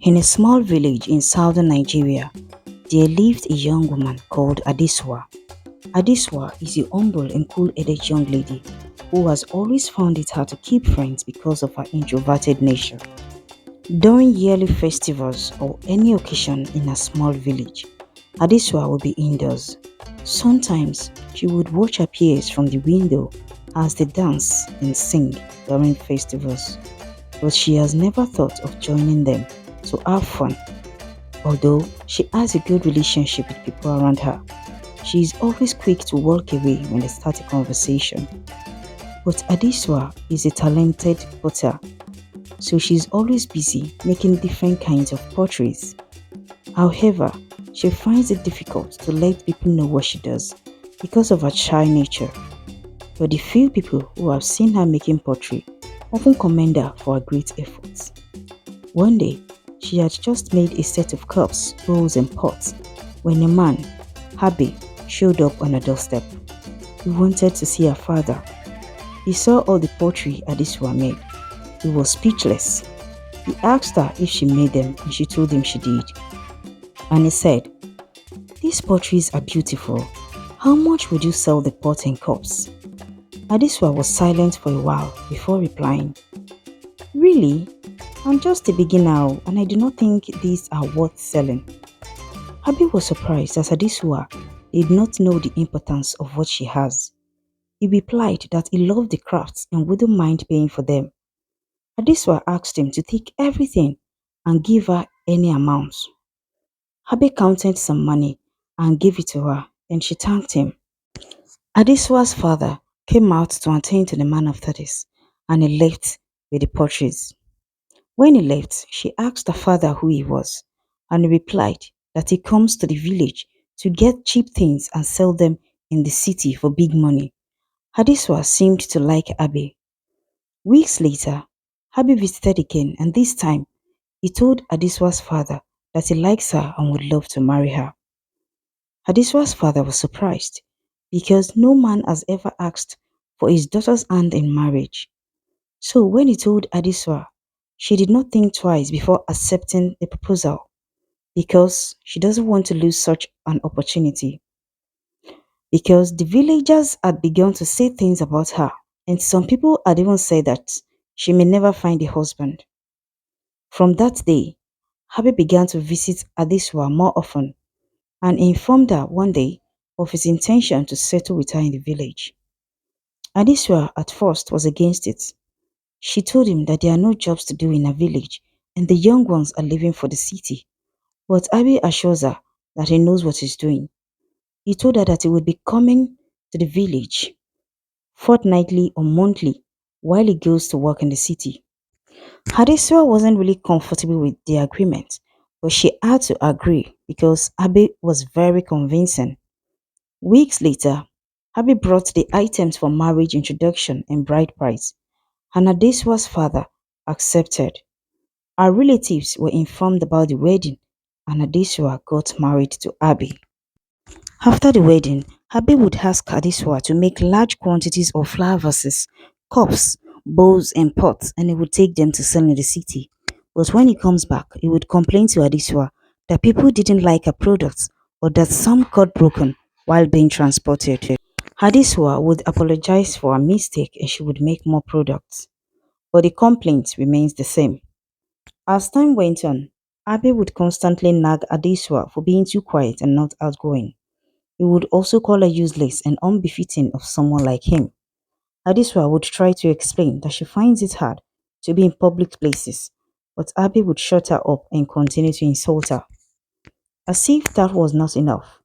In a small village in southern Nigeria, there lived a young woman called Adesuwa. Adesuwa is a humble and cool-headed young lady who has always found it hard to keep friends because of her introverted nature. During yearly festivals or any occasion in a small village, Adesuwa would be indoors. Sometimes she would watch her peers from the window as they dance and sing during festivals, but she has never thought of joining them to have fun. Although she has a good relationship with people around her, she is always quick to walk away when they start a conversation. But Adiswa is a talented potter, so she is always busy making different kinds of potteries. However, she finds it difficult to let people know what she does because of her shy nature. But the few people who have seen her making pottery often commend her for her great efforts. One day, she had just made a set of cups, bowls, and pots when a man, Habi, showed up on her doorstep. He wanted to see her father. He saw all the pottery Adiswa made. He was speechless. He asked her if she made them, and she told him she did. And he said, "These potteries are beautiful. How much would you sell the pot and cups?" Adiswa was silent for a while before replying, "Really? I'm just a beginner and I do not think these are worth selling." Abi was surprised as Adisua did not know the importance of what she has. He replied that he loved the crafts and wouldn't mind paying for them. Adisua asked him to take everything and give her any amount. Abi counted some money and gave it to her, and she thanked him. Adiswa's father came out to attend to the man after this, and he left with the portraits. When he left, she asked her father who he was, and he replied that he comes to the village to get cheap things and sell them in the city for big money. Hadiswa seemed to like Abe. Weeks later, Abe visited again, and this time he told Hadiswa's father that he likes her and would love to marry her. Hadiswa's father was surprised because no man has ever asked for his daughter's hand in marriage. So when he told Adiswa, she did not think twice before accepting the proposal because she doesn't want to lose such an opportunity. Because the villagers had begun to say things about her, and some people had even said that she may never find a husband. From that day, Habib began to visit Adiswa more often and informed her one day of his intention to settle with her in the village. Adiswa at first was against it. She told him that there are no jobs to do in her village and the young ones are leaving for the city. But Abi assures her that he knows what he's doing. He told her that he would be coming to the village fortnightly or monthly while he goes to work in the city. Hadeswa wasn't really comfortable with the agreement, but she had to agree because Abi was very convincing. Weeks later, Abi brought the items for marriage introduction and bride price, and Hadeswa's father accepted. Our relatives were informed about the wedding, and Adesua got married to Abi. After the wedding, Abi would ask Adesua to make large quantities of flower vases, cups, bowls, and pots, and he would take them to sell in the city. But when he comes back, he would complain to Adesua that people didn't like her products or that some got broken while being transported. Adesua would apologize for her mistake and she would make more products. But the complaint remains the same. As time went on, Abe would constantly nag Adesua for being too quiet and not outgoing. He would also call her useless and unbefitting of someone like him. Adesua would try to explain that she finds it hard to be in public places, but Abe would shut her up and continue to insult her. As if that was not enough,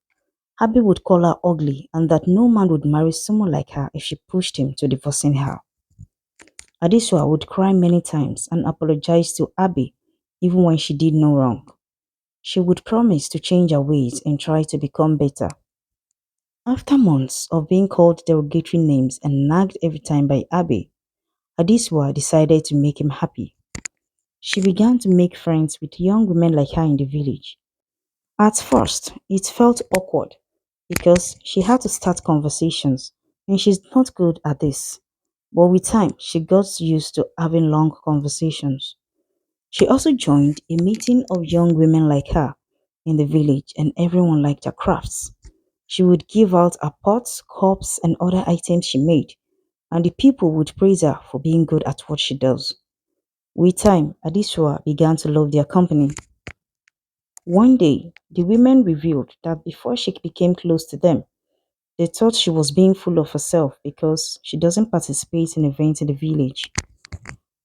Abe would call her ugly and that no man would marry someone like her if she pushed him to divorcing her. Adesua would cry many times and apologize to Abe even when she did no wrong. She would promise to change her ways and try to become better. After months of being called derogatory names and nagged every time by Abe, Adesua decided to make him happy. She began to make friends with young women like her in the village. At first, it felt awkward because she had to start conversations and she's not good at this. But with time, she got used to having long conversations. She also joined a meeting of young women like her in the village, and everyone liked her crafts. She would give out her pots, cups, and other items she made, and the people would praise her for being good at what she does. With time, Adiswa began to love their company. One day, the women revealed that before she became close to them, they thought she was being full of herself because she doesn't participate in events in the village.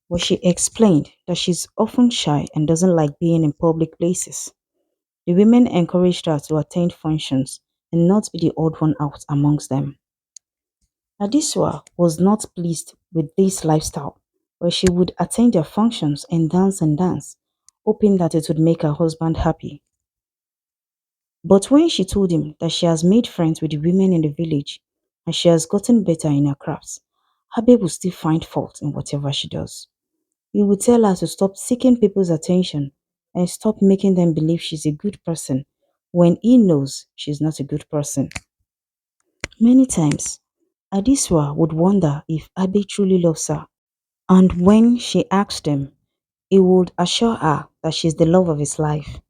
But she explained that she's often shy and doesn't like being in public places. The women encouraged her to attend functions and not be the odd one out amongst them. Adiswa was not pleased with this lifestyle, where she would attend their functions and dance, hoping that it would make her husband happy. But when she told him that she has made friends with the women in the village and she has gotten better in her crafts, Abe will still find fault in whatever she does. He would tell her to stop seeking people's attention and stop making them believe she's a good person when he knows she's not a good person. Many times, Adiswa would wonder if Abe truly loves her, and when she asked him, he would assure her that she's the love of his life.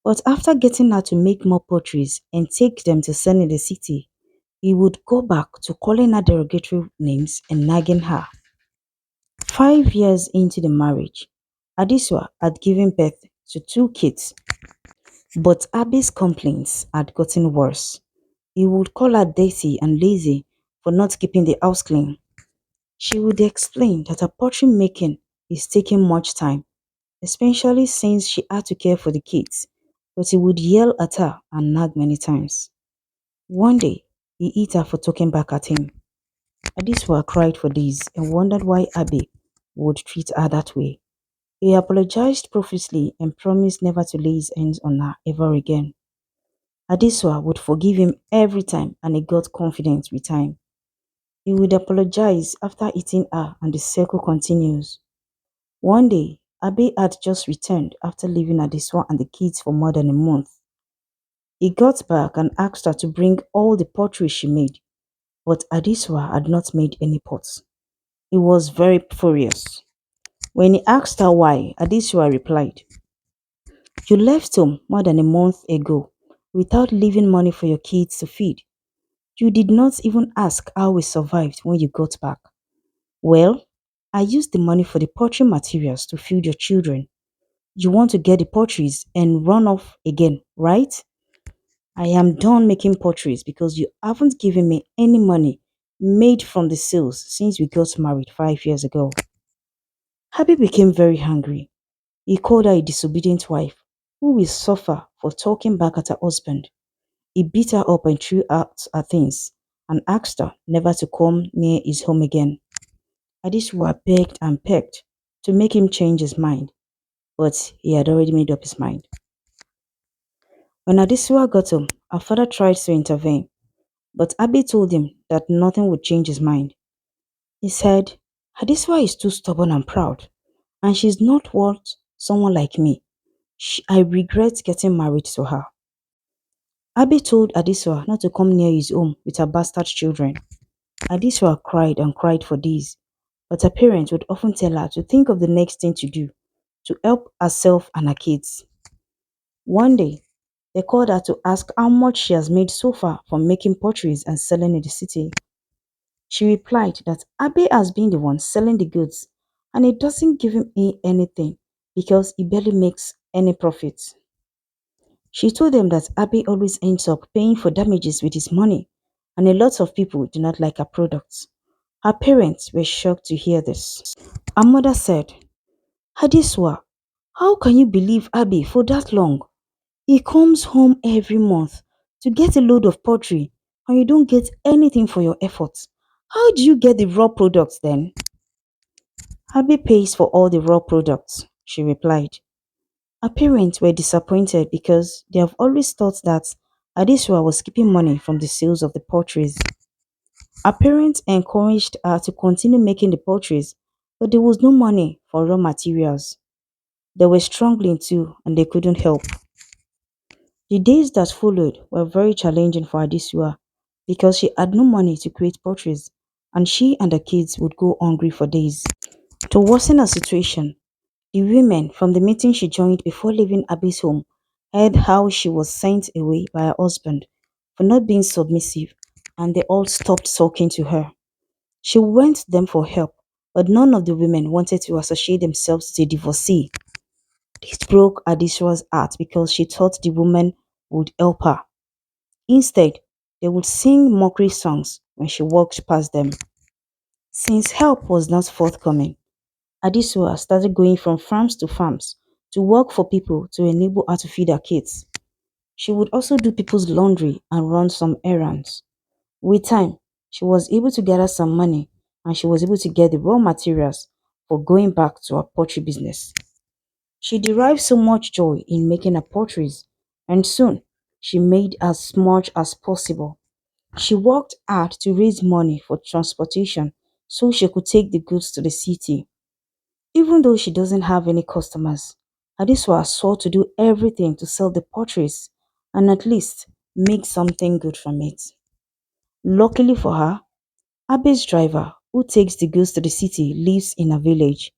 But after getting her to make more portraits and take them to sell in the city, he would go back to calling her derogatory names and nagging her. 5 years into the marriage, Adiswa had given birth to two kids, but Abby's complaints had gotten worse. He would call her dirty and lazy for not keeping the house clean. She would explain that her pottery making is taking much time, especially since she had to care for the kids, but he would yell at her and nag many times. One day, he hit her for talking back at him. Adiswa cried for days and wondered why Abby would treat her that way. He apologized profusely and promised never to lay his hands on her ever again. Adiswa would forgive him every time and he got confident with time. He would apologize after eating her and the circle continues. One day, Abe had just returned after leaving Adiswa and the kids for more than a month. He got back and asked her to bring all the pottery she made, but Adiswa had not made any pots. He was very furious. When he asked her why, Adiswa replied, "You left home more than a month ago without leaving money for your kids to feed. You did not even ask how we survived when you got back. Well, I used the money for the pottery materials to feed your children. You want to get the potteries and run off again, right? I am done making potteries because you haven't given me any money made from the sales since we got married 5 years ago." Happy became very angry. He called her a disobedient wife who will suffer for talking back at her husband. He beat her up and threw out her things and asked her never to come near his home again. Adiswa begged and begged to make him change his mind, but he had already made up his mind. When Adiswa got home, her father tried to intervene, but Abi told him that nothing would change his mind. He said, "Adiswa is too stubborn and proud, and she's not worth someone like me. I regret getting married to her." Abi told Adiswa not to come near his home with her bastard children. Adiswa cried and cried for days, but her parents would often tell her to think of the next thing to do to help herself and her kids. One day, they called her to ask how much she has made so far from making potteries and selling in the city. She replied that Abe has been the one selling the goods and it doesn't give him anything because he barely makes any profit. She told them that Abe always ends up paying for damages with his money and a lot of people do not like her products. Her parents were shocked to hear this. Her mother said, "Adiswa, how can you believe Abe for that long? He comes home every month to get a load of pottery and you don't get anything for your efforts. How do you get the raw products then?" "Abe pays for all the raw products," she replied. Her parents were disappointed because they have always thought that Adesua was keeping money from the sales of the potteries. Her parents encouraged her to continue making the potteries, but there was no money for raw materials. They were struggling too and they couldn't help. The days that followed were very challenging for Adesua because she had no money to create potteries and she and her kids would go hungry for days. To worsen her situation, The women from the meeting she joined before leaving Abby's home heard how she was sent away by her husband for not being submissive, and they all stopped talking to her. She went to them for help, but none of the women wanted to associate themselves with a divorcee. This broke Adisua's heart because she thought the woman would help her. Instead, they would sing mockery songs when she walked past them. Since help was not forthcoming, Adisua started going from farms to farms to work for people to enable her to feed her kids. She would also do people's laundry and run some errands. With time, she was able to gather some money and she was able to get the raw materials for going back to her poultry business. She derived so much joy in making her poultries, and soon she made as much as possible. She worked hard to raise money for transportation so she could take the goods to the city. Even though she doesn't have any customers, Adiswa swore to do everything to sell the portraits and at least make something good from it. Luckily for her, Abe's driver, who takes the goods to the city, lives in a village.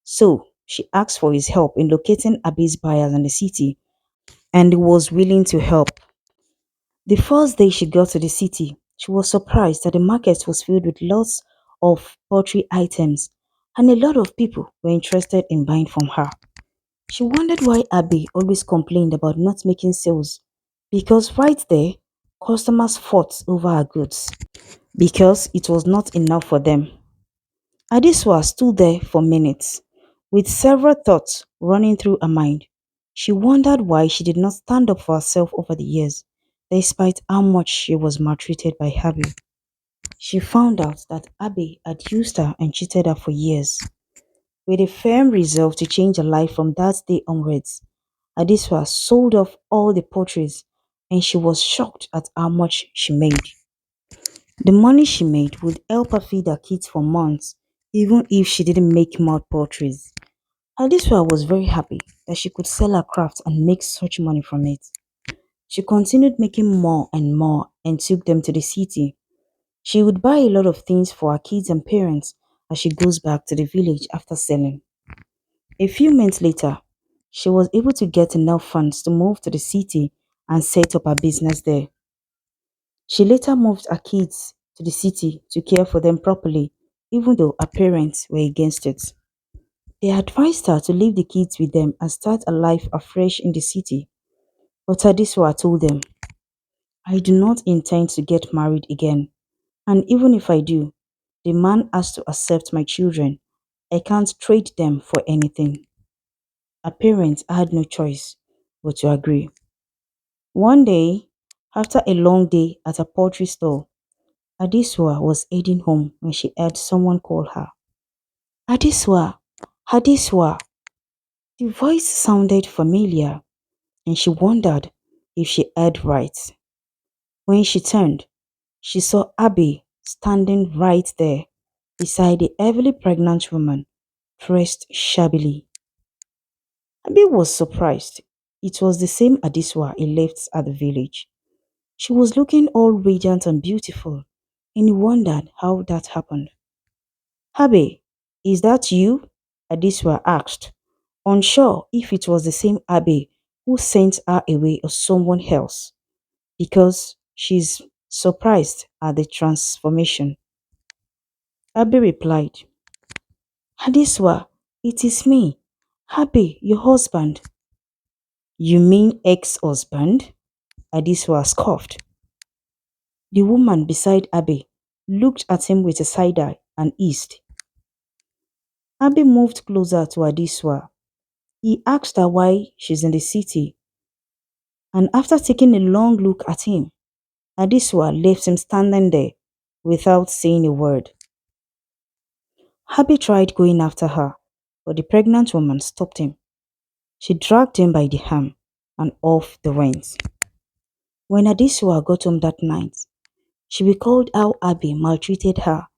So she asked for his help in locating Abe's buyers in the city, and he was willing to help. The first day she got to the city, she was surprised that the market was filled with lots of poultry items, and a lot of people were interested in buying from her. She wondered why Abby always complained about not making sales, because right there, customers fought over her goods because it was not enough for them. Adiswa stood there for minutes, with several thoughts running through her mind. She wondered why she did not stand up for herself over the years, despite how much she was maltreated by Abby. She found out that Abby had used her and cheated her for years. With a firm resolve to change her life from that day onwards, Adiswa sold off all the portraits and she was shocked at how much she made. The money she made would help her feed her kids for months, even if she didn't make more portraits. Adiswa was very happy that she could sell her craft and make such money from it. She continued making more and more and took them to the city. She would buy a lot of things for her kids and parents as she goes back to the village after selling. A few months later, she was able to get enough funds to move to the city and set up her business there. She later moved her kids to the city to care for them properly, even though her parents were against it. They advised her to leave the kids with them and start a life afresh in the city. But Adiswa told them, I do not intend to get married again. And even if I do, the man has to accept my children. I can't trade them for anything. Her parents had no choice but to agree. One day, after a long day at a poultry stall, Adiswa was heading home when she heard someone call her. Adiswa, Adiswa. The voice sounded familiar and she wondered if she heard right. When she turned, she saw Abby standing right there beside a heavily pregnant woman, dressed shabbily. Abby was surprised. It was the same Adiswa he left at the village. She was looking all radiant and beautiful, and he wondered how that happened. Abby, is that you? Adiswa asked, unsure if it was the same Abby who sent her away or someone else, because she's surprised at the transformation. Abby replied, Adiswa, it is me, Abby, your husband. You mean ex-husband? Adiswa scoffed. The woman beside Abby looked at him with a side eye and eased. Abby moved closer to Adiswa. He asked her why she's in the city, and after taking a long look at him, Adiswa left him standing there without saying a word. Abby tried going after her, but the pregnant woman stopped him. She dragged him by the arm and off they went. When Adiswa got home that night, she recalled how Abby maltreated her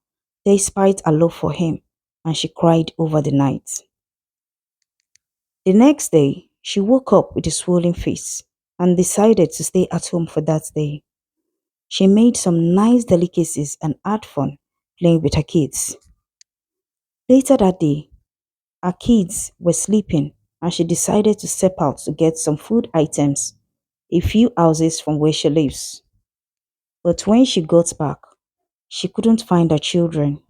despite her love for him, and she cried over the night. The next day, she woke up with a swollen face and decided to stay at home for that day. She made some nice delicacies and had fun playing with her kids. Later that day, Her kids were sleeping and she decided to step out to get some food items a few houses from where she lives. But when she got back, she couldn't find her children.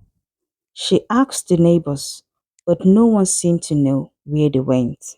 She asked the neighbors, but no one seemed to know where they went.